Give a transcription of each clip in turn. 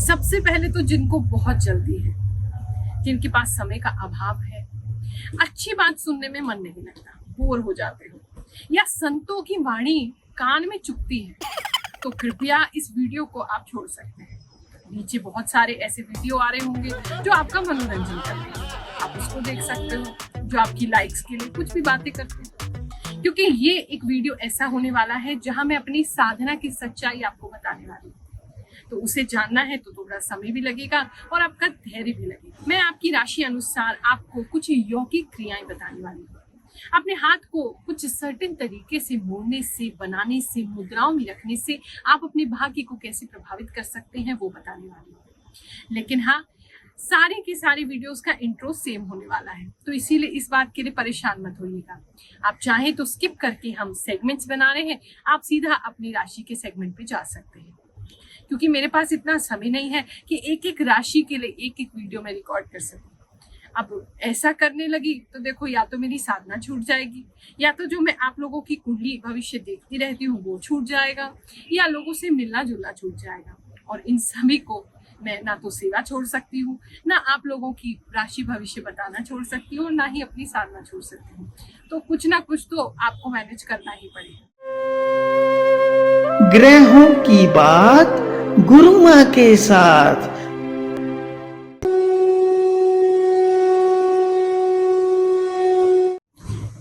सबसे पहले तो जिनको बहुत जल्दी है, जिनके पास समय का अभाव है, अच्छी बात सुनने में मन नहीं लगता, बोर हो जाते हो, या संतों की वाणी कान में चुभती है, तो कृपया इस वीडियो को आप छोड़ सकते हैं। नीचे बहुत सारे ऐसे वीडियो आ रहे होंगे जो आपका मनोरंजन कर रहे हैं, आप उसको देख सकते हो, जो आपकी लाइक्स के लिए कुछ भी बातें करते हैं। क्योंकि ये एक वीडियो ऐसा होने वाला है जहां मैं अपनी साधना की सच्चाई आपको बताने वाली हूँ, तो उसे जानना है तो थोड़ा समय भी लगेगा और आपका धैर्य भी लगेगा। मैं आपकी राशि अनुसार आपको कुछ यौगिक क्रियाएं बताने वाली हूँ। अपने हाथ को कुछ सर्टेन तरीके से मोड़ने से, बनाने से, मुद्राओं में रखने से आप अपने भाग्य को कैसे प्रभावित कर सकते हैं वो बताने वाली हूँ। लेकिन हाँ, सारे के सारे वीडियोस का इंट्रो सेम होने वाला है, तो इसीलिए इस बात के लिए परेशान मत होइएगा। आप चाहें तो स्किप करके, हम सेगमेंट्स बना रहे हैं, आप सीधा अपनी राशि के सेगमेंट पे जा सकते हैं, क्योंकि मेरे पास इतना समय नहीं है कि एक एक राशि के लिए एक एक वीडियो में रिकॉर्ड कर सकूं। अब ऐसा करने लगी तो देखो, या तो मेरी साधना छूट जाएगी, या तो जो मैं आप लोगों की कुंडली भविष्य देखती रहती हूँ वो छूट जाएगा, या लोगों से मिलना जुलना छूट जाएगा। और इन सभी को मैं ना तो सेवा छोड़ सकती हूँ, ना आप लोगों की राशि भविष्य बताना छोड़ सकती हूँ, ना ही अपनी साधना छोड़ सकती हूँ। तो कुछ ना कुछ तो आपको मैनेज करना ही पड़ेगा। ग्रहों की बात गुरु माँ के साथ।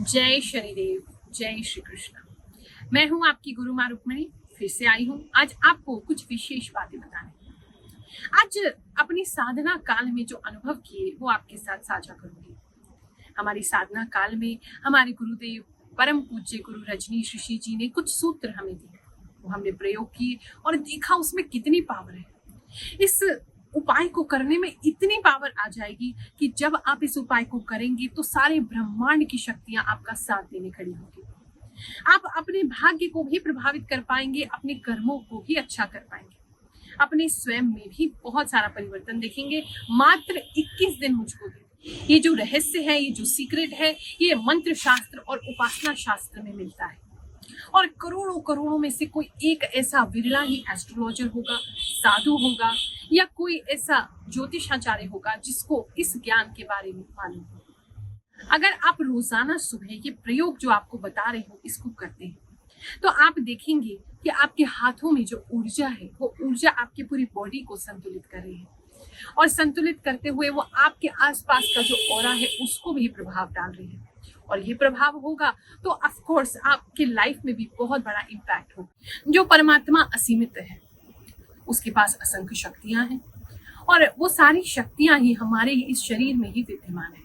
जय शनिदेव, जय श्री कृष्ण। मैं हूं आपकी गुरु माँ रुक्मणी, फिर से आई हूं आज आपको कुछ विशेष बातें बताने। आज अपनी साधना काल में जो अनुभव किए वो आपके साथ साझा करूंगी। हमारी साधना काल में हमारे गुरुदेव परम पूज्य गुरु रजनीश ऋषि जी ने कुछ सूत्र हमें दिए, वो हमने प्रयोग किए और देखा उसमें कितनी पावर है। इस उपाय को करने में इतनी पावर आ जाएगी कि जब आप इस उपाय को करेंगे तो सारे ब्रह्मांड की शक्तियां आपका साथ देने खड़ी होगी। आप अपने भाग्य को भी प्रभावित कर पाएंगे, अपने कर्मों को भी अच्छा कर पाएंगे, अपने स्वयं में भी बहुत सारा परिवर्तन देखेंगे। मात्र 21 दिन मुझको दे। ये जो रहस्य है, ये जो सीक्रेट है, ये मंत्र शास्त्र और उपासना शास्त्र में मिलता है, और करोड़ों करोड़ों में से कोई एक ऐसा विरला ही एस्ट्रोलॉजर होगा, साधु होगा, या कोई ऐसा ज्योतिषाचार्य होगा जिसको इस ज्ञान के बारे में मालूम हो। अगर आप रोजाना सुबह ये प्रयोग जो आपको बता रहे हो इसको करते हैं, तो आप देखेंगे कि आपके हाथों में जो ऊर्जा है वो ऊर्जा आपकी पूरी बॉडी को संतुलित कर रही है, और संतुलित करते हुए वो आपके आसपास का जो ऑरा है उसको भी प्रभाव डाल रही है। और ये प्रभाव होगा तो ऑफ कोर्स आपके लाइफ में भी बहुत बड़ा इम्पैक्ट होगा। जो परमात्मा असीमित है, उसके पास असंख्य शक्तियां हैं, और वो सारी शक्तियां ही हमारे इस शरीर में ही विद्यमान है।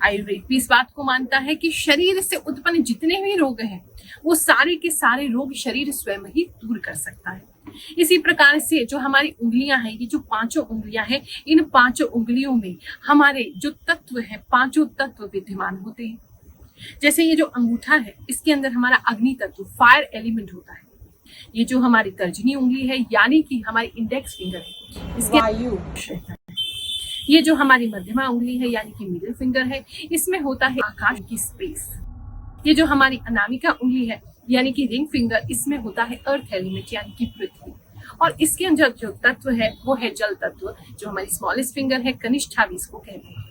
आयुर्वेद भी इस बात को मानता है कि शरीर से उत्पन्न जितने भी रोग हैं वो सारे के सारे रोग शरीर स्वयं ही दूर कर सकता है। इसी प्रकार से जो हमारी उंगलियां हैं, ये जो 5 उंगलियां हैं, इन 5 उंगलियों में हमारे जो तत्व हैं, 5 तत्व विद्यमान होते हैं। जैसे ये जो अंगूठा है, इसके अंदर हमारा अग्नि तत्व, फायर एलिमेंट होता है। ये जो हमारी तर्जनी उंगली है, यानी कि हमारी इंडेक्स फिंगर है, इसके वायु रहता है। ये जो हमारी मध्यमा उंगली है, यानी कि मिडिल फिंगर है, इसमें होता है आकाश की स्पेस। ये जो हमारी अनामिका उंगली है, यानी कि रिंग फिंगर, इसमें होता है अर्थ एलिमेंट, यानी कि पृथ्वी। और इसके अंदर जो तत्व है वो है जल तत्व। जो हमारी स्मॉलेस्ट फिंगर है, कनिष्ठा भी इसको कहते हैं।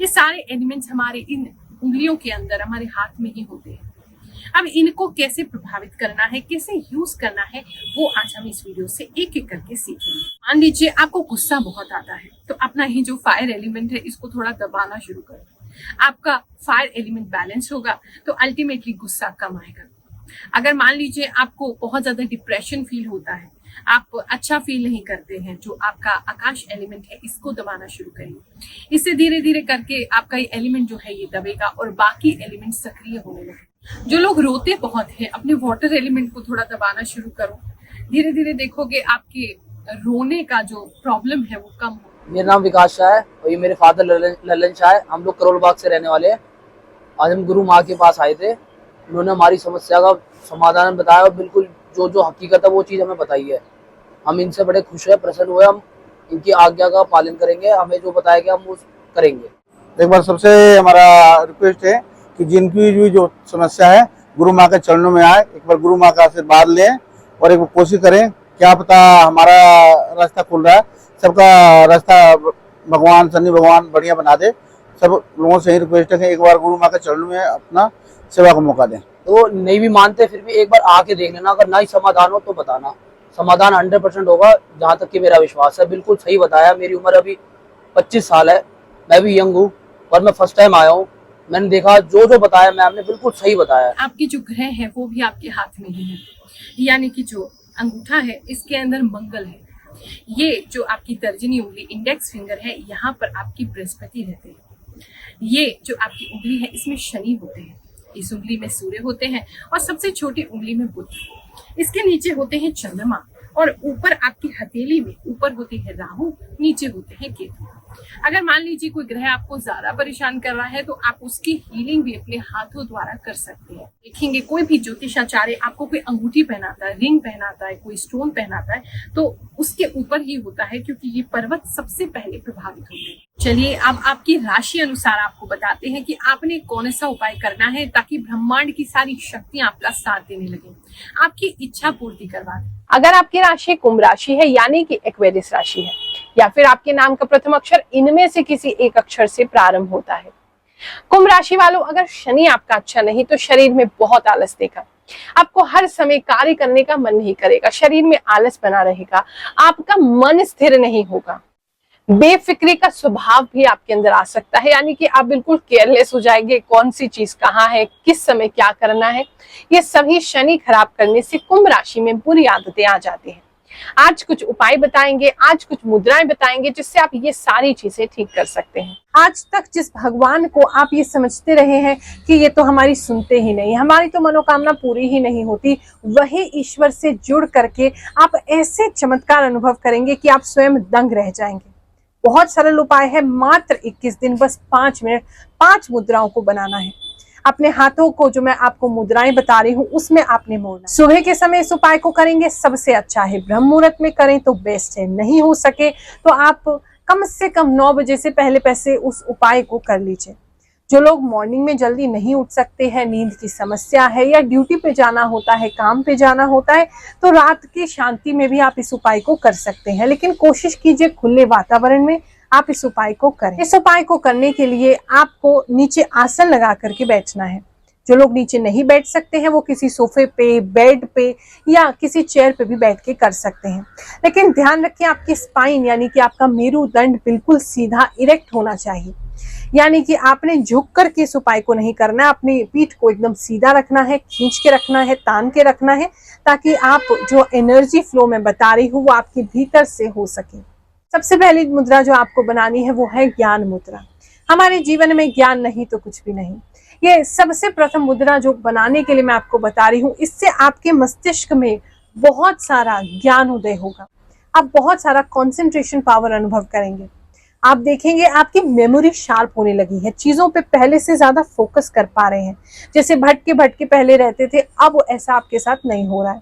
ये सारे एलिमेंट्स हमारे इन उंगलियों के अंदर, हमारे हाथ में ही होते हैं। अब इनको कैसे प्रभावित करना है, कैसे यूज करना है, वो आज हम इस वीडियो से एक एक करके सीखेंगे। मान लीजिए आपको गुस्सा बहुत आता है, तो अपना ही जो फायर एलिमेंट है इसको थोड़ा दबाना शुरू करो। आपका फायर एलिमेंट बैलेंस होगा तो अल्टीमेटली गुस्सा कम आएगा। अगर मान लीजिए आपको बहुत ज्यादा डिप्रेशन फील होता है, आप अच्छा फील नहीं करते हैं, जो आपका आकाश एलिमेंट है इसको दबाना शुरू करिए। इससे धीरे धीरे करके आपका ये एलिमेंट जो है ये दबेगा और बाकी एलिमेंट सक्रिय होने लगे। जो लोग रोते बहुत हैं, अपने वाटर एलिमेंट को थोड़ा दबाना शुरू करो। धीरे धीरे देखोगे आपके रोने का जो प्रॉब्लम है वो कम हो। मेरा नाम विकास शाह है और ये मेरे फादर ललन शाह है। हम लोग करोल बाग से रहने वाले हैं। आज हम गुरु माँ के पास आए थे, उन्होंने हमारी समस्या का समाधान बताया और बिल्कुल जो जो हकीकत है वो चीज़ हमें बताई है। हम इनसे बड़े खुश हुए, प्रसन्न हुए। हम इनकी आज्ञा का पालन करेंगे, हमें जो बताया गया हम वो करेंगे। एक बार सबसे हमारा रिक्वेस्ट है कि जिनकी भी जो समस्या है गुरु माँ के चरणों में आए, एक बार गुरु माँ का आशीर्वाद लें और एक बार कोशिश करें क्या पता हमारा रास्ता खुल रहा है, सबका रास्ता भगवान शनि भगवान बढ़िया बना दे। सब लोगों से ही रिक्वेस्ट है कि एक बार गुरु माँ के चरणों में अपना सेवा का मौका दें। तो नहीं भी मानते फिर भी एक बार आके देख लेना, अगर ना ही समाधान हो तो बताना, समाधान 100% होगा, जहाँ तक कि मेरा विश्वास है। बिल्कुल सही बताया। मेरी उम्र अभी 25 साल है, मैं भी यंग हूँ, पर मैं फर्स्ट टाइम आया हूँ। मैंने देखा जो जो बताया मैम ने बिल्कुल सही बताया। आपके जो ग्रह है वो भी आपके हाथ में ही है, यानी कि जो अंगूठा है इसके अंदर मंगल है। ये जो आपकी तर्जनी उंगली इंडेक्स फिंगर है, यहाँ पर आपकी बृहस्पति रहते हैं। ये जो आपकी उंगली है इसमें शनि होते हैं, इस उंगली में सूर्य होते हैं और सबसे छोटी उंगली में बुध। इसके नीचे होते हैं चंद्रमा और ऊपर आपकी हथेली में ऊपर होते हैं राहु, नीचे होते हैं केतु। अगर मान लीजिए कोई ग्रह आपको ज्यादा परेशान कर रहा है तो आप उसकी हीलिंग भी अपने हाथों द्वारा कर सकते हैं। देखेंगे कोई भी ज्योतिषाचार्य आपको कोई अंगूठी पहनाता है, रिंग पहनाता है, कोई स्टोन पहनाता है तो उसके ऊपर ही होता है, क्योंकि ये पर्वत सबसे पहले प्रभावित होते हैं। चलिए अब आपकी राशि अनुसार आपको बताते हैं कि आपने कौन सा उपाय करना है ताकि ब्रह्मांड की सारी शक्तियां आपका साथ देने लगे, आपकी इच्छा पूर्ति करवा दें। अगर आपकी राशि कुंभ राशि है यानी कि एक्वेरियस राशि है, या फिर आपके नाम का प्रथम अक्षर इनमें से किसी एक अक्षर से प्रारंभ होता है। कुंभ राशि वालों, अगर शनि आपका अच्छा नहीं तो शरीर में बहुत आलस देगा, आपको हर समय कार्य करने का मन नहीं करेगा, शरीर में आलस बना रहेगा, आपका मन स्थिर नहीं होगा, बेफिक्री का स्वभाव भी आपके अंदर आ सकता है, यानी कि आप बिल्कुल केयरलेस हो जाएंगे, कौन सी चीज कहाँ है, किस समय क्या करना है। ये सभी शनि खराब करने से कुंभ राशि में बुरी आदतें आ जाती हैं। आज कुछ उपाय बताएंगे, आज कुछ मुद्राएं बताएंगे जिससे आप ये सारी चीजें ठीक कर सकते हैं। आज तक जिस भगवान को आप ये समझते रहे हैं कि ये तो हमारी सुनते ही नहीं, हमारी तो मनोकामना पूरी ही नहीं होती, वही ईश्वर से जुड़ करके आप ऐसे चमत्कार अनुभव करेंगे कि आप स्वयं दंग रह जाएंगे। बहुत सरल उपाय है, मात्र 21 दिन, बस 5 मिनट, 5 मुद्राओं को बनाना है। अपने हाथों को जो मैं आपको मुद्राएं बता रही हूँ उसमें आपने मोड़ना। सुबह के समय इस उपाय को करेंगे सबसे अच्छा है, ब्रह्म मुहूर्त में करें तो बेस्ट है, नहीं हो सके तो आप कम से कम 9 बजे से पहले पैसे उस उपाय को कर लीजिए। जो लोग मॉर्निंग में जल्दी नहीं उठ सकते हैं, नींद की समस्या है या ड्यूटी पे जाना होता है, काम पे जाना होता है, तो रात की शांति में भी आप इस उपाय को कर सकते हैं, लेकिन कोशिश कीजिए खुले वातावरण में आप इस उपाय को करें। इस उपाय को करने के लिए आपको नीचे आसन लगा करके बैठना है। जो लोग नीचे नहीं बैठ सकते हैं वो किसी सोफे पे, बेड पे या किसी चेयर पे भी बैठ के कर सकते हैं, लेकिन ध्यान रखें आपकी स्पाइन यानी कि आपका मेरुदंड बिल्कुल सीधा इरेक्ट होना चाहिए, यानी कि आपने झुक करके इस उपाय को नहीं करना है, अपनी पीठ को एकदम सीधा रखना है, खींच के रखना है, तान के रखना है, ताकि आप जो एनर्जी फ्लो में बता रही हूँ वो आपके भीतर से हो सके। सबसे पहली मुद्रा जो आपको बनानी है वो है ज्ञान मुद्रा। हमारे जीवन में ज्ञान नहीं तो कुछ भी नहीं। ये सबसे प्रथम मुद्रा जो बनाने के लिए मैं आपको बता रही हूँ, इससे आपके मस्तिष्क में बहुत सारा ज्ञान उदय होगा, आप बहुत सारा कंसंट्रेशन पावर अनुभव करेंगे। आप देखेंगे आपकी मेमोरी शार्प होने लगी है, चीजों पे पहले से ज्यादा फोकस कर पा रहे हैं। जैसे भटके भटके पहले रहते थे, अब ऐसा आपके साथ नहीं हो रहा है।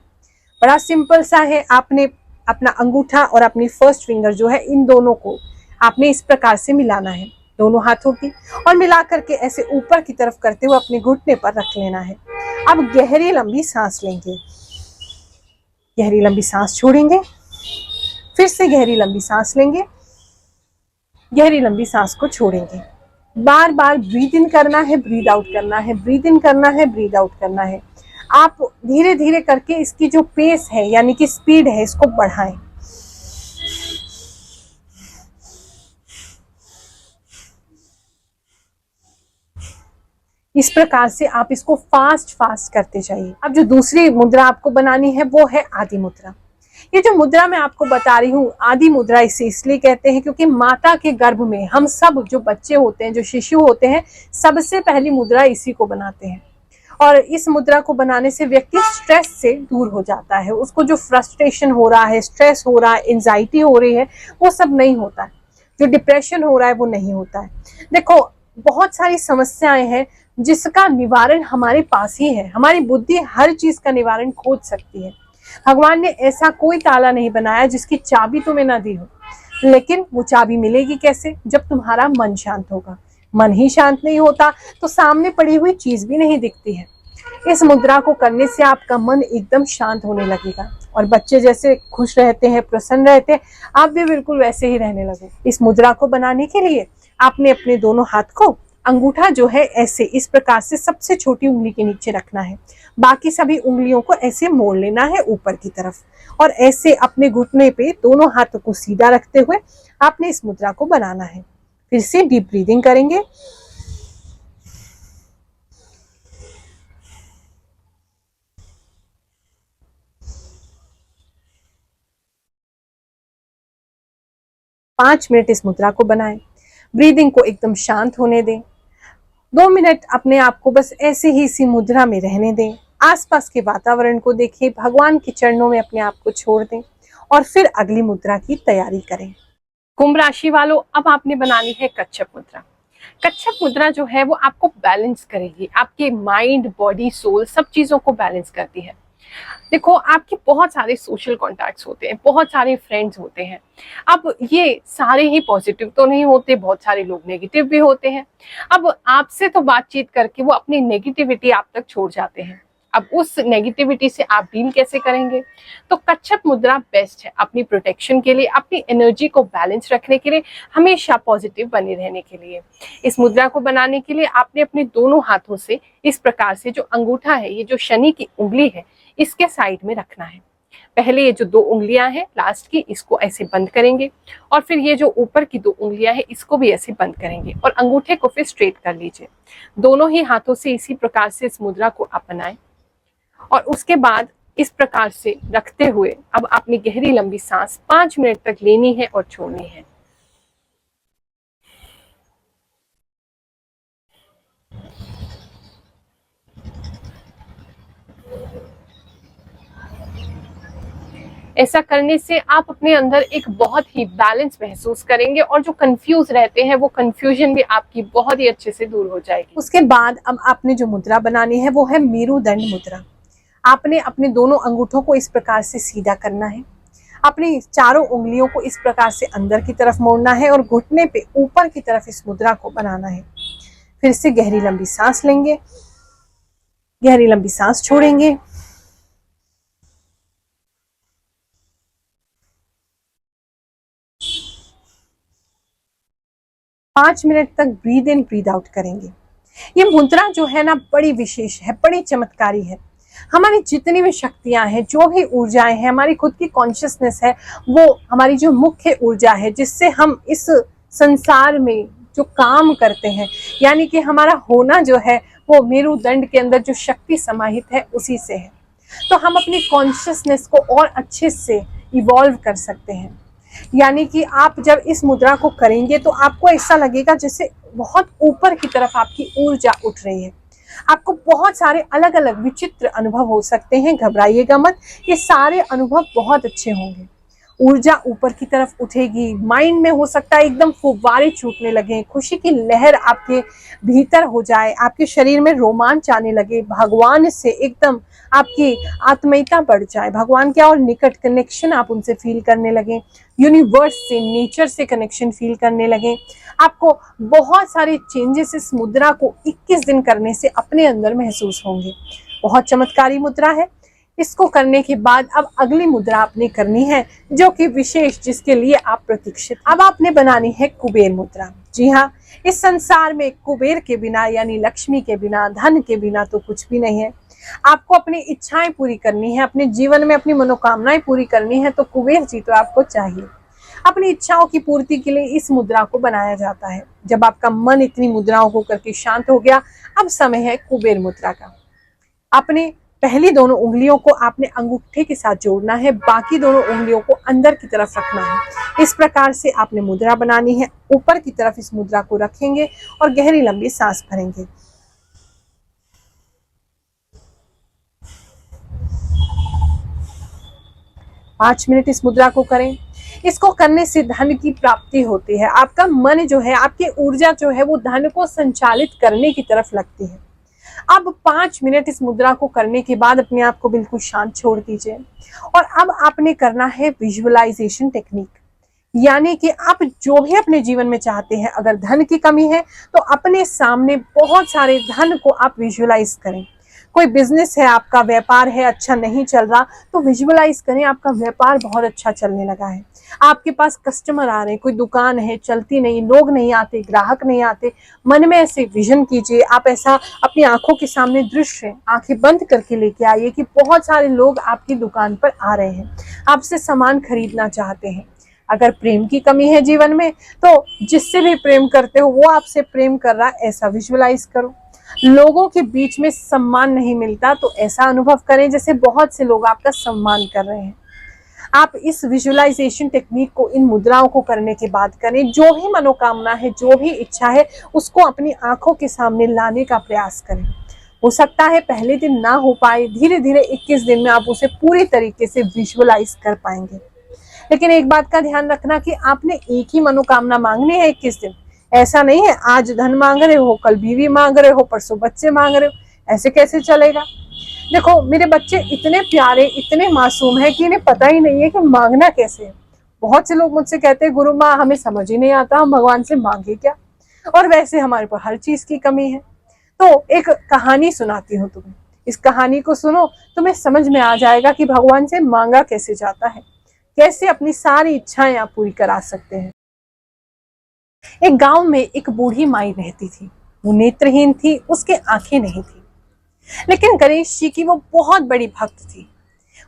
बड़ा सिंपल सा है, आपने अपना अंगूठा और अपनी फर्स्ट फिंगर जो है इन दोनों को आपने इस प्रकार से मिलाना है, दोनों हाथों की, और मिला करके ऐसे ऊपर की तरफ करते हुए अपने घुटने पर रख लेना है। अब गहरी लंबी सांस लेंगे, गहरी लंबी सांस छोड़ेंगे, फिर से गहरी लंबी सांस लेंगे, गहरी लंबी सांस को छोड़ेंगे। बार बार ब्रीद इन करना है, ब्रीद आउट करना है, ब्रीद इन करना है, ब्रीद आउट करना है। आप धीरे धीरे करके इसकी जो पेस है यानी कि स्पीड है इसको बढ़ाएं। इस प्रकार से आप इसको फास्ट फास्ट करते जाइए। अब जो दूसरी मुद्रा आपको बनानी है वो है आदि मुद्रा। ये जो मुद्रा मैं आपको बता रही हूँ, आदि मुद्रा इसे इसलिए कहते हैं क्योंकि माता के गर्भ में हम सब जो बच्चे होते हैं, जो शिशु होते हैं, सबसे पहली मुद्रा इसी को बनाते हैं। और इस मुद्रा को बनाने से व्यक्ति स्ट्रेस से दूर हो जाता है, उसको जो फ्रस्ट्रेशन हो रहा है, स्ट्रेस हो रहा है, एंजाइटी हो रही है, वो सब नहीं होता है, जो डिप्रेशन हो रहा है वो नहीं होता है। देखो बहुत सारी समस्याएं हैं जिसका निवारण हमारे पास ही है, हमारी बुद्धि हर चीज का निवारण खोज सकती है। भगवान ने ऐसा कोई ताला नहीं बनाया जिसकी चाबी तुम्हें ना दी हो, लेकिन वो चाबी मिलेगी कैसे? जब तुम्हारा मन शांत होगा। मन ही शांत नहीं होता तो सामने पड़ी हुई चीज भी नहीं दिखती है। इस मुद्रा को करने से आपका मन एकदम शांत होने लगेगा और बच्चे जैसे खुश रहते हैं, प्रसन्न रहते हैं, आप भी बिल्कुल वैसे ही रहने लगे। इस मुद्रा को बनाने के लिए आपने अपने दोनों हाथ को, अंगूठा जो है ऐसे इस प्रकार से सबसे छोटी उंगली के नीचे रखना है, बाकी सभी उंगलियों को ऐसे मोड़ लेना है ऊपर की तरफ और ऐसे अपने घुटने पे दोनों हाथों को सीधा रखते हुए आपने इस मुद्रा को बनाना है। फिर से डीप ब्रीदिंग करेंगे। पांच मिनट इस मुद्रा को बनाएं। ब्रीदिंग को एकदम शांत होने दें। 2 मिनट अपने आप को बस ऐसे ही इसी मुद्रा में रहने दें। आसपास के वातावरण को देखें, भगवान के चरणों में अपने आप को छोड़ दें और फिर अगली मुद्रा की तैयारी करें। कुंभ राशि वालों, अब आपने बनानी है कच्छप मुद्रा। कच्छप मुद्रा जो है वो आपको बैलेंस करेगी, आपके माइंड, बॉडी, सोल सब चीजों को बैलेंस करती है। देखो, आपके बहुत सारे सोशल कॉन्टैक्ट्स होते हैं, बहुत सारे फ्रेंड्स होते हैं। अब ये सारे ही पॉजिटिव तो नहीं होते, बहुत सारे लोग नेगेटिव भी होते हैं। अब आपसे तो बातचीत करके वो अपनी नेगेटिविटी आप तक छोड़ जाते हैं। अब उस नेगेटिविटी से आप डील कैसे करेंगे? तो कच्छप मुद्रा बेस्ट है अपनी प्रोटेक्शन के लिए, अपनी एनर्जी को बैलेंस रखने के लिए, हमेशा पॉजिटिव बने रहने के लिए। इस मुद्रा को बनाने के लिए आपने अपने दोनों हाथों से इस प्रकार से जो अंगूठा है, ये जो शनि की उंगली है, इसके साइड में रखना है। पहले ये जो 2 उंगलियां हैं लास्ट की, इसको ऐसे बंद करेंगे और फिर ये जो ऊपर की 2 उंगलियां हैं इसको भी ऐसे बंद करेंगे और अंगूठे को फिर स्ट्रेट कर लीजिए। दोनों ही हाथों से इसी प्रकार से इस मुद्रा को आप बनाएं और उसके बाद इस प्रकार से रखते हुए अब आपने गहरी लंबी सांस 5 मिनट तक लेनी है और छोड़नी है। ऐसा करने से आप अपने अंदर एक बहुत ही बैलेंस महसूस करेंगे और जो कंफ्यूज रहते हैं वो कंफ्यूजन भी आपकी बहुत ही अच्छे से दूर हो जाएगी। उसके बाद अब आपने जो मुद्रा बनानी है वो है मेरुदंड मुद्रा। आपने अपने दोनों अंगूठों को इस प्रकार से सीधा करना है, अपनी चारों उंगलियों को इस प्रकार से अंदर की तरफ मोड़ना है और घुटने पे ऊपर की तरफ इस मुद्रा को बनाना है। फिर से गहरी लंबी सांस लेंगे, गहरी लंबी सांस छोड़ेंगे। पांच मिनट तक ब्रीद इन ब्रीद आउट करेंगे। ये मुद्रा जो है ना बड़ी विशेष है, बड़ी चमत्कारी है। हमारी जितनी भी शक्तियां हैं, जो भी ऊर्जाएं हैं, हमारी खुद की कॉन्शियसनेस है, वो हमारी जो मुख्य ऊर्जा है जिससे हम इस संसार में जो काम करते हैं, यानी कि हमारा होना जो है वो मेरुदंड के अंदर जो शक्ति समाहित है उसी से है। तो हम अपनी कॉन्शियसनेस को और अच्छे से इवॉल्व कर सकते हैं। यानी कि आप जब इस मुद्रा को करेंगे तो आपको ऐसा लगेगा जैसे बहुत ऊपर की तरफ आपकी ऊर्जा उठ रही है। आपको बहुत सारे अलग अलग विचित्र अनुभव हो सकते हैं, घबराइएगा मत, ये सारे अनुभव बहुत अच्छे होंगे। ऊर्जा ऊपर की तरफ उठेगी, माइंड में हो सकता है एकदम फुव्वारे छूटने लगे, खुशी की लहर आपके भीतर हो जाए, आपके शरीर में रोमांच आने लगे, भगवान से एकदम आपकी आत्मीयता बढ़ जाए, भगवान के और निकट कनेक्शन आप उनसे फील करने लगे, यूनिवर्स से, नेचर से कनेक्शन फील करने लगे। आपको बहुत सारे चेंजेस इस मुद्रा को 21 दिन करने से अपने अंदर महसूस होंगे। बहुत चमत्कारी मुद्रा है। इसको करने के बाद अब अगली मुद्रा आपने करनी है जो कि विशेष, जिसके लिए आप प्रतीक्षित। अब आपने बनानी है कुबेर मुद्रा। जी हाँ, इस संसार में कुबेर के बिना यानी लक्ष्मी के बिना, धन के बिना तो कुछ भी नहीं है। आपको अपनी इच्छाएं पूरी करनी है, अपने जीवन में अपनी मनोकामनाएं पूरी करनी है, तो कुबेर जी तो आपको चाहिए। अपनी इच्छाओं की पूर्ति के लिए इस मुद्रा को बनाया जाता है। जब आपका मन इतनी मुद्राओं को करके शांत हो गया, अब समय है कुबेर मुद्रा का। अपने पहली दोनों उंगलियों को आपने अंगूठे के साथ जोड़ना है, बाकी दोनों उंगलियों को अंदर की तरफ रखना है। इस प्रकार से आपने मुद्रा बनानी है। ऊपर की तरफ इस मुद्रा को रखेंगे और गहरी लंबी सांस भरेंगे। पांच मिनट इस मुद्रा को करें। इसको करने से धन की प्राप्ति होती है। आपका मन जो है, आपकी ऊर्जा जो है वो धन को संचालित करने की तरफ लगती है। अब 5 मिनट इस मुद्रा को करने के बाद अपने आप को बिल्कुल शांत छोड़ दीजिए और अब आपने करना है विजुअलाइजेशन टेक्निक। यानी कि आप जो भी अपने जीवन में चाहते हैं, अगर धन की कमी है तो अपने सामने बहुत सारे धन को आप विजुअलाइज करें। कोई बिजनेस है, आपका व्यापार है, अच्छा नहीं चल रहा, तो विजुअलाइज करें आपका व्यापार बहुत अच्छा चलने लगा है, आपके पास कस्टमर आ रहे हैं, कोई दुकान है चलती नहीं, लोग नहीं आते, ग्राहक नहीं आते, मन में ऐसे विजन कीजिए, आप ऐसा अपनी आंखों के सामने दृश्य आंखें बंद करके लेके आइए कि बहुत सारे लोग आपकी दुकान पर आ रहे हैं, आपसे सामान खरीदना चाहते हैं। अगर प्रेम की कमी है जीवन में, तो जिससे भी प्रेम करते हो वो आपसे प्रेम कर रहा है, ऐसा विजुअलाइज करो। लोगों के बीच में सम्मान नहीं मिलता, तो ऐसा अनुभव करें जैसे बहुत से लोग आपका सम्मान कर रहे हैं। आप इस विजुअलाइजेशन टेक्निक को, इन मुद्राओं को करने के बाद करें। जो भी मनोकामना है, जो भी इच्छा है, उसको अपनी आंखों के सामने लाने का प्रयास करें। हो सकता है पहले दिन ना हो पाए, धीरे धीरे 21 दिन में आप उसे पूरी तरीके से विजुअलाइज कर पाएंगे। लेकिन एक बात का ध्यान रखना कि आपने एक ही मनोकामना मांगनी है 21 दिन। ऐसा नहीं है आज धन मांग रहे हो, कल बीवी मांग रहे हो, परसों बच्चे मांग रहे हो, ऐसे कैसे चलेगा। देखो मेरे बच्चे इतने प्यारे, इतने मासूम है कि इन्हें पता ही नहीं है कि मांगना कैसे है। बहुत से लोग मुझसे कहते हैं गुरु माँ हमें समझ ही नहीं आता, हम भगवान से मांगे क्या, और वैसे हमारे पास हर चीज की कमी है। तो एक कहानी सुनाती हूँ तुम्हें, इस कहानी को सुनो, तुम्हें समझ में आ जाएगा कि भगवान से मांगा कैसे जाता है, कैसे अपनी सारी इच्छाएं आप पूरी करा सकते हैं। एक गांव में एक बूढ़ी माई रहती थी। वो नेत्रहीन थी, उसके आंखें नहीं थी, लेकिन गणेश जी की वो बहुत बड़ी भक्त थी।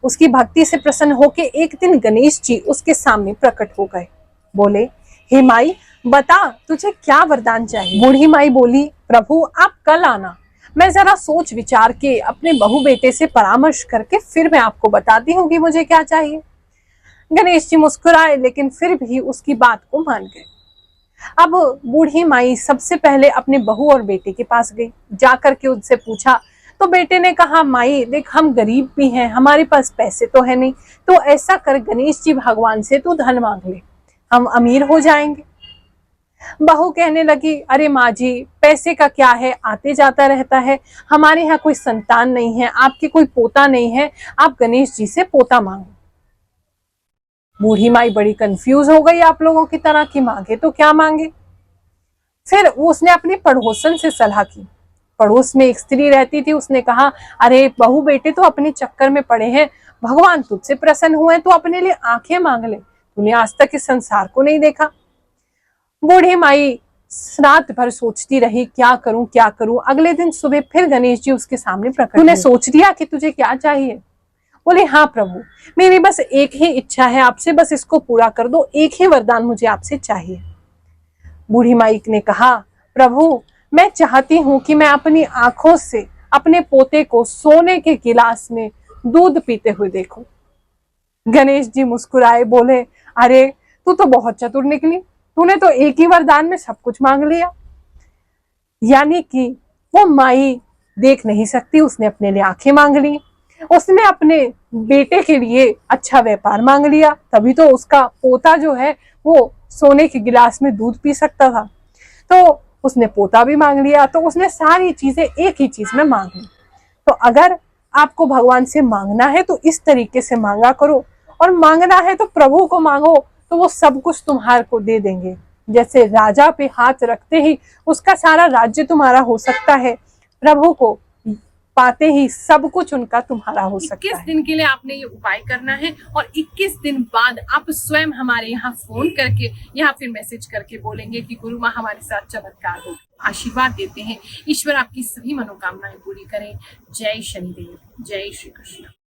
उसकी भक्ति से प्रसन्न होकर एक दिन गणेश जी उसके सामने प्रकट हो गए। बोले, हे माई बता तुझे क्या वरदान चाहिए। बूढ़ी माई बोली, प्रभु आप कल आना, मैं जरा सोच विचार के अपने बहू बेटे से परामर्श करके फिर मैं आपको बताती हूँ कि मुझे क्या चाहिए। गणेश जी मुस्कुराए, लेकिन फिर भी उसकी बात को मान गए। अब बूढ़ी माई सबसे पहले अपने बहू और बेटे के पास गई। जाकर के उनसे पूछा तो बेटे ने कहा, माई देख हम गरीब भी हैं, हमारे पास पैसे तो है नहीं, तो ऐसा कर गणेश जी भगवान से तू धन मांग ले, हम अमीर हो जाएंगे। बहू कहने लगी, अरे माँ जी पैसे का क्या है, आते जाता रहता है, हमारे यहाँ कोई संतान नहीं है, आपके कोई पोता नहीं है, आप गणेश जी से पोता मांगो। बूढ़ी माई बड़ी कंफ्यूज हो गई आप लोगों की तरह कि मांगे तो क्या मांगे। फिर उसने अपनी पड़ोसन से सलाह की। पड़ोस में एक स्त्री रहती थी, उसने कहा, अरे बहू बेटे तो अपने चक्कर में पड़े हैं, भगवान तुझसे प्रसन्न हुए तो अपने लिए आंखें मांग ले, तूने आज तक इस संसार को नहीं देखा। बूढ़ी माई रात भर सोचती रही क्या करूं क्या करूं। अगले दिन सुबह फिर गणेश जी उसके सामने प्रकट हुए। तूने सोच लिया कि तुझे क्या चाहिए। बोले, हाँ प्रभु मेरी बस एक ही इच्छा है आपसे, बस इसको पूरा कर दो, एक ही वरदान मुझे आपसे चाहिए। बूढ़ी माई ने कहा, प्रभु मैं चाहती हूँ कि मैं अपनी आंखों से अपने पोते को सोने के गिलास में दूध पीते हुए देखूं। गणेश जी मुस्कुराए, बोले, अरे तू तो बहुत चतुर निकली, तूने तो एक ही वरदान में सब कुछ मांग लिया। यानी कि वो माई देख नहीं सकती, उसने अपने लिए आंखें मांग ली, उसने अपने बेटे के लिए अच्छा व्यापार मांग लिया, तभी तो उसका पोता जो है वो सोने के गिलास में दूध पी सकता था, तो उसने पोता भी मांग लिया। तो उसने सारी चीजें एक ही चीज में मांग ली। तो अगर आपको भगवान से मांगना है तो इस तरीके से मांगा करो, और मांगना है तो प्रभु को मांगो, तो वो सब कुछ तुम्हारे को दे देंगे। जैसे राजा पे हाथ रखते ही उसका सारा राज्य तुम्हारा हो सकता है, प्रभु को पाते ही सब कुछ उनका तुम्हारा हो सकता है। 21 दिन के लिए आपने ये उपाय करना है, और 21 दिन बाद आप स्वयं हमारे यहाँ फोन करके या फिर मैसेज करके बोलेंगे कि गुरु माँ हमारे साथ चमत्कार हो। आशीर्वाद देते हैं, ईश्वर आपकी सभी मनोकामनाएं पूरी करें। जय शनिदेव, जय श्री कृष्ण।